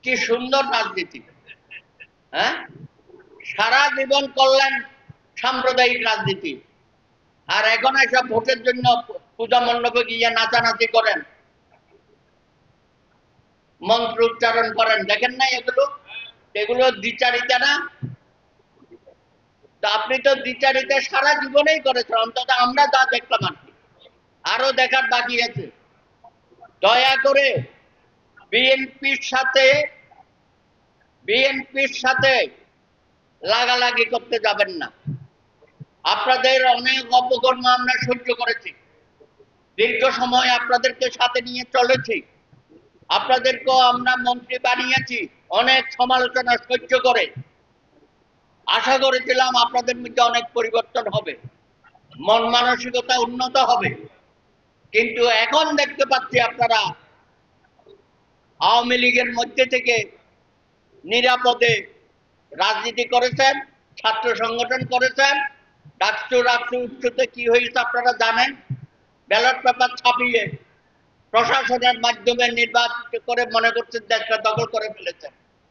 কি সুন্দর রাজনীতি। হ্যাঁ, সারা জীবন করলেন সাম্প্রদায়িক রাজনীতি, আর এখন এসব ভোটের জন্য পূজা মণ্ডপে গিয়ে নাচানাচি করেন, মন্ত্র উচ্চারণ করেন। দেখেন না এগুলো? এগুলো দ্বিচারিতা না? তো আপনি তো দ্বিচারিতা সারা জীবনেই করেছেন, অন্তত আমরা যা দেখলাম আর কি। আরো দেখার বাকি আছে। দয়া করে বিএনপির সাথে লাগালাগি করতে যাবেন না। আপনাদের অনেক অপকর্ম আমরা সহ্য করেছি, দীর্ঘ সময় আপনাদেরকে সাথে নিয়ে চলেছি, আপনাদেরকেও আমরা মন্ত্রী বানিয়েছি অনেক সমালোচনা সহ্য করে। আশা করেছিলাম আপনাদের মধ্যে অনেক পরিবর্তন হবে, মন মানসিকতা উন্নত হবে, কিন্তু এখন দেখতে পাচ্ছি আপনারা আওয়ামী লীগের মধ্যে থেকে নিরাপদে রাজনীতি করেছেন, ছাত্র সংগঠন করেছেন। ডাকসু উচ্চতে কি হয়েছে আপনারা জানেন। ব্যালট পেপার ছাপিয়ে প্রশাসনের মাধ্যমে নির্বাচিত করে মনে করছেন দেশটা দখল করে ফেলেছেন।